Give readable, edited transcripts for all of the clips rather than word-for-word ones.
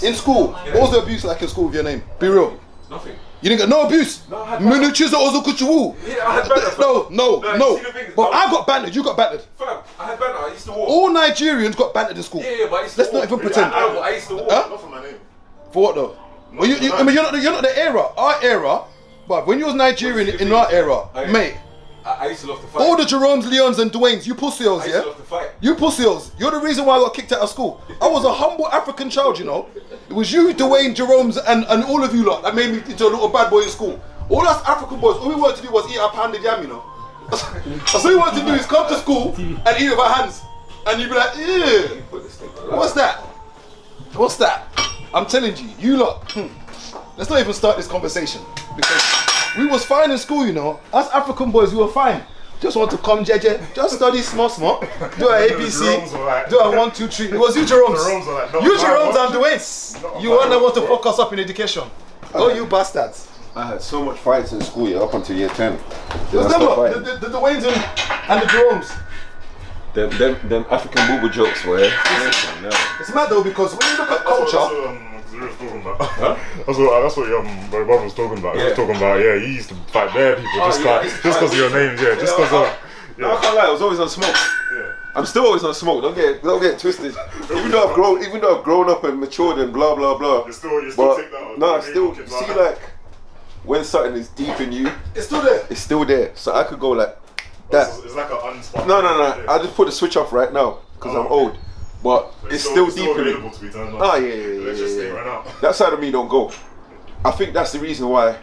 In school, what was the abuse like in school with your name? Be real. Nothing. You didn't get no abuse? No, I had banter. Yeah, I had banter. No. But I got bantered, you got bantered. Fam, I had banter, I used to walk. All Nigerians got bantered in school. Yeah, but I used to Let's walk. not even pretend. I used to walk. Huh? Not for my name. For what though? Well, I mean, you're not the era. Our era, but when you was Nigerian in our era, mate. I used to love to fight. All the Jeromes, Leons, and Dwaynes, you pussy-os, I used to love to fight. You pussy-os. You're the reason why I got kicked out of school. I was a humble African child, you know. It was you, Dwayne, Jeromes, and all of you lot that made me into a little bad boy in school. All us African boys, all we wanted to do was eat our pounded yam, you know. That's all we wanted to do is come to school and eat with our hands. And you'd be like, ew. What's that? What's that? I'm telling you, you lot. Let's not even start this conversation because we was fine in school, you know. Us African boys, we were fine. Just want to come, JJ. Just study small, do a ABC, do a 1, 2, 3. It was you, Jeromes. You, Jeromes, and Dwayne. You want to fuck us up in education. Oh, you bastards. I had so much fights in school, yeah, up until year 10. It was them lot, the Dwaynes and the Jeromes. Them African booba jokes were. It's mad though because when you look at culture. Huh? That's what my brother was talking about. He was talking about, he used to fight bare people just because of your names, just because of. No, I can't lie, I was always on smoke. I'm still always on smoke. Don't get twisted. Even though I've grown up and matured and blah blah blah. You still take that. No, I still see like when something is deep in you, it's still there. It's still there. So I could go like that. It's like an unspoken. No. I just put the switch off right now because I'm old. But it's still deep in me. To be turned on. Oh yeah. Right now. That side of me don't go. I think that's the reason why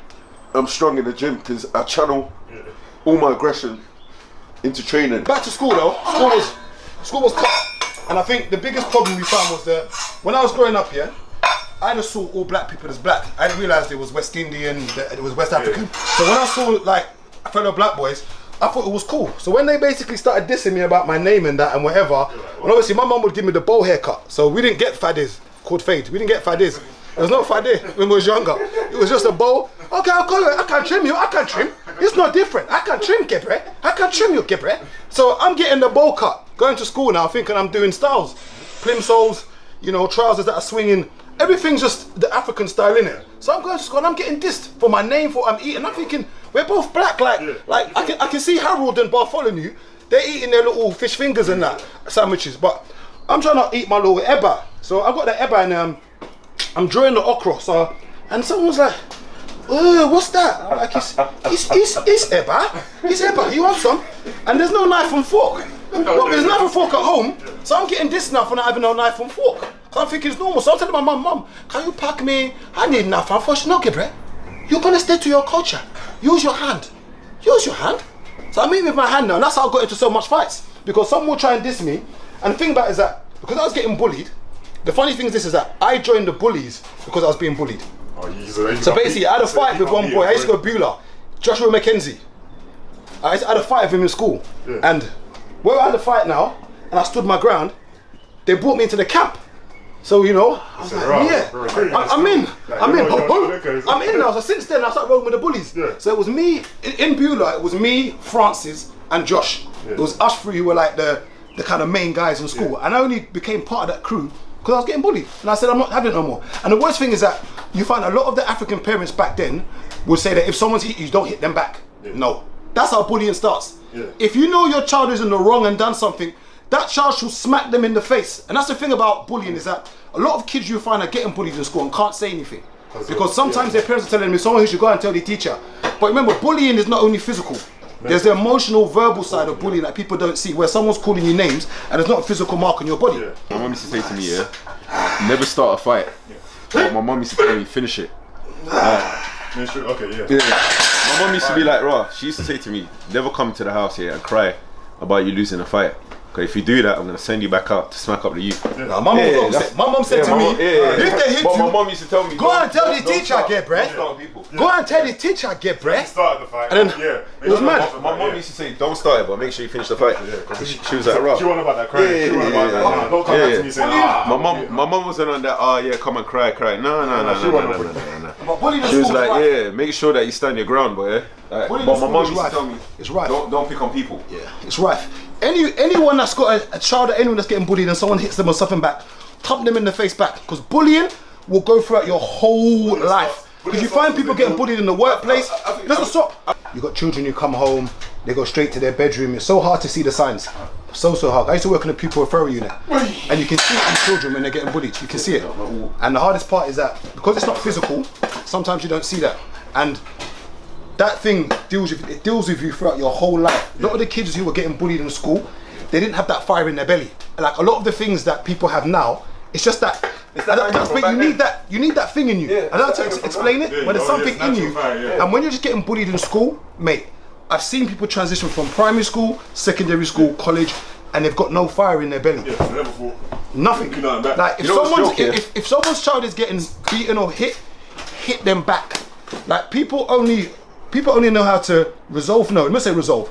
I'm strong in the gym because I channel all my aggression into training. Back to school though. School was tough, and I think the biggest problem we found was that when I was growing up, I just saw all black people as black. I didn't realise it was West Indian, it was West African. So when I saw like fellow black boys, I thought it was cool. So when they basically started dissing me about my name and that and whatever, and obviously my mum would give me the bowl haircut. So we didn't get fadis called fade. We didn't get fadis. There was no fade when we was younger. It was just a bowl. Okay, I'll call it. I can trim you. I can trim. It's not different. I can trim, Gebre. I can trim you, Gebre. So I'm getting the bowl cut. Going to school now, thinking I'm doing styles, plimsolls, you know, trousers that are swinging. Everything's just the African style in it. So I'm going to school and I'm getting dissed for my name, for what I'm eating. I'm thinking we're both black. Like I can see Harold and Bartholomew. They're eating their little fish fingers and that sandwiches, but I'm trying to eat my little eba. So I got the eba and I'm drawing the okra. So and someone was like, what's that? I'm like, it's eba. It's eba. You want some? And there's no knife and fork. But there's knife and fork at home, so I'm getting this now for not having no knife and fork. So I'm thinking it's normal. So I'm telling my mum, can you pack me? I need knife and fork. She no, Gabriel. You're gonna stay to your culture. Use your hand. Use your hand. So I'm eating with my hand now, and that's how I got into so much fights. Because someone will try and diss me, and the thing about it is that because I was getting bullied, the funny thing is that I joined the bullies because I was being bullied. So basically, I had a fight with one boy. I used to go Beulah, Joshua McKenzie. I had a fight with him in school, and where I had a fight now, and I stood my ground, they brought me into the camp. So, you know, I was like, I'm in now. So since then, I started rolling with the bullies. So it was me, in Beulah, it was me, Francis, and Josh. It was us three who were like the kind of main guys in school. And I only became part of that crew because I was getting bullied. And I said, I'm not having it no more. And the worst thing is that you find a lot of the African parents back then would say that if someone's hit you, don't hit them back. No. That's how bullying starts. If you know your child is in the wrong and done something, that child should smack them in the face. And that's the thing about bullying is that a lot of kids you find are getting bullied in school and can't say anything. Because sometimes their parents are telling them it's someone who should go and tell the teacher. But remember, bullying is not only physical. There's the emotional, verbal side of bullying that people don't see, where someone's calling you names and there's not a physical mark on your body. My mum used to say to me, never start a fight. But my mum used to tell me, finish it. My mum used to be like, she used to say to me, never come to the house here and cry about you losing a fight. Okay, if you do that, I'm gonna send you back out to smack up the youth. My mum said to me, if they hit you, my mum used to tell me, go and tell the teacher I get bread. Go and tell the teacher I get bread. Started the fight. And then it was mad. My mum used to say, don't start it, but make sure you finish the fight. She was like, She wasn't about that crying. She wasn't about that. Don't come back to me saying, my mum wasn't on that. Come and cry. No. She was like, make sure that you stand your ground, boy. But my mum used to tell me, it's right. Don't pick on people. It's right. Anyone that's got a child or anyone that's getting bullied and someone hits them or something back, thump them in the face back. Because bullying will go throughout your whole life. Because you find people getting bullied in the workplace, it doesn't stop. You got children who come home, they go straight to their bedroom. It's so hard to see the signs. So hard. I used to work in a pupil referral unit, and you can see it in children when they're getting bullied. You can see it. And the hardest part is that because it's not physical, sometimes you don't see that. And that thing deals with you throughout your whole life. A lot of the kids who were getting bullied in school, they didn't have that fire in their belly. Like a lot of the things that people have now, it's just that. You need that thing in you. I don't know how to explain it, but there's something in you. And when you're just getting bullied in school, mate, I've seen people transition from primary school, secondary school, college, and they've got no fire in their belly. Nothing. Like if someone's child is getting beaten or hit them back. Like people only know how to resolve. No, I must say resolve.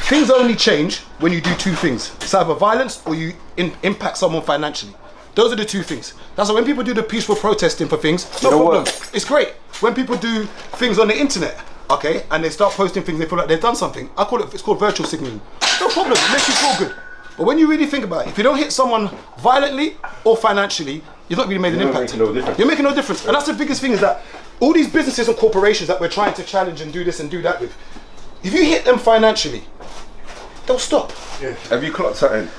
Things only change when you do two things. It's either violence or you impact someone financially. Those are the two things. That's why when people do the peaceful protesting for things, no problem. It's great. When people do things on the internet, okay, and they start posting things, they feel like they've done something. It's called virtual signaling. No problem, it makes you feel good. But when you really think about it, if you don't hit someone violently or financially, you've not really made an impact. You're making no difference. And that's the biggest thing is that all these businesses and corporations that we're trying to challenge and do this and do that with, if you hit them financially, they'll stop. Yeah. Have you clocked something?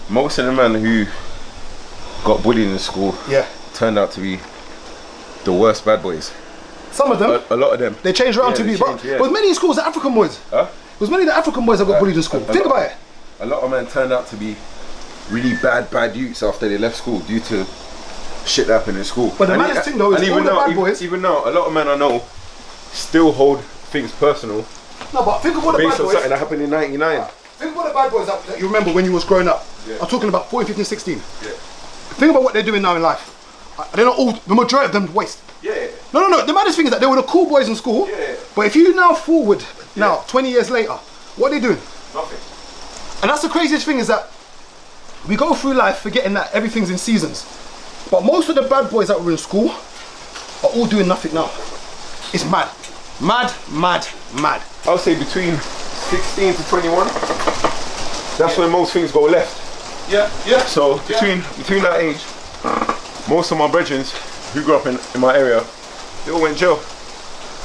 Most of the men who got bullied in school turned out to be the worst bad boys. Some of them. A lot of them. They changed around to be. But it was many in schools, the African boys. Huh? It was many of the African boys that got bullied in school. Think about it. A lot of men turned out to be really bad youths after they left school due to shit that happened in school. But the maddest thing though is all the bad boys. Even now, a lot of men I know still hold things personal. No, but think of what the bad boys. Based on something that happened in '99. Think of what the bad boys that you remember when you was growing up. I'm talking about 14, 15, 16. Think about what they're doing now in life. They're not all. The majority of them waste. No. The maddest thing is that they were the cool boys in school. But if you now forward now 20 years later, what are they doing? Nothing. And that's the craziest thing is that we go through life forgetting that everything's in seasons. But most of the bad boys that were in school are all doing nothing now. It's mad. Mad. I'll say between 16 to 21, that's when most things go left. So between that age, most of my brethren who grew up in my area, they all went jail.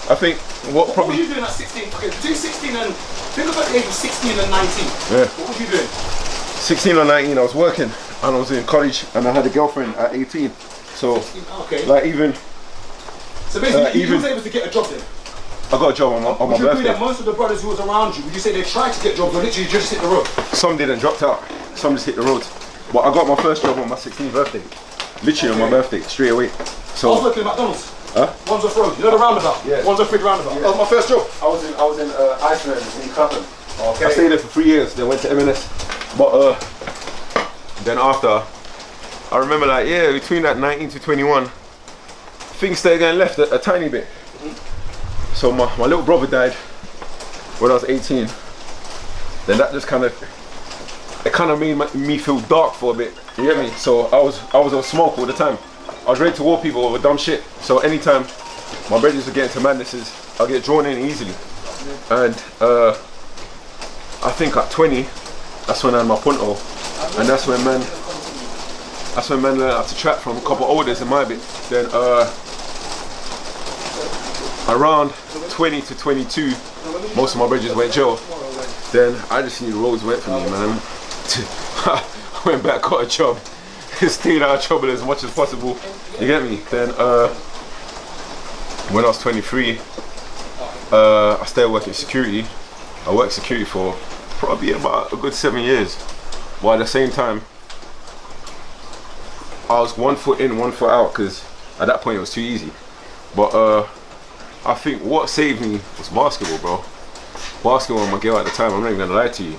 I think what were you doing at 16? Okay, between 16 and, think about the age of 16 and 19. What were you doing? 16 or 19, I was working and I was in college and I had a girlfriend at 18. So, 16, like even... So basically, you was able to get a job then? I got a job on my birthday. Would you agree that most of the brothers who was around you, would you say they tried to get jobs or literally just hit the road? Some didn't, dropped out. Some just hit the road. But I got my first job on my 16th birthday. Literally on my birthday, straight away. So I was working at McDonald's. Huh? Wandsworth Road, you know the roundabout? Yeah. Wandsworth Bridge roundabout. That was my first job. I was in Iceland in Clapham. Okay. I stayed there for 3 years, then went to M&S. But then after, I remember like, between that 19 to 21, things started getting left a tiny bit. So my little brother died when I was 18. Then that just kind of made me feel dark for a bit. You get me? So I was on smoke all the time. I was ready to war people over dumb shit. So anytime my brothers would get into madnesses, I'll get drawn in easily. And I think at 20, that's when I had my punto, and that's when man learned how to trap from a couple olders in my bit. Then around 20 to 22, most of my brothers went jail. Then I just knew the roads went for me, man. I went back, got a job, stayed out of trouble as much as possible. You get me? Then when I was 23, I started working security. I worked security for probably about a good 7 years. But at the same time, I was 1 foot in, 1 foot out, because at that point it was too easy. But I think what saved me was basketball, bro. Basketball, my girl at the time, I'm not even gonna lie to you.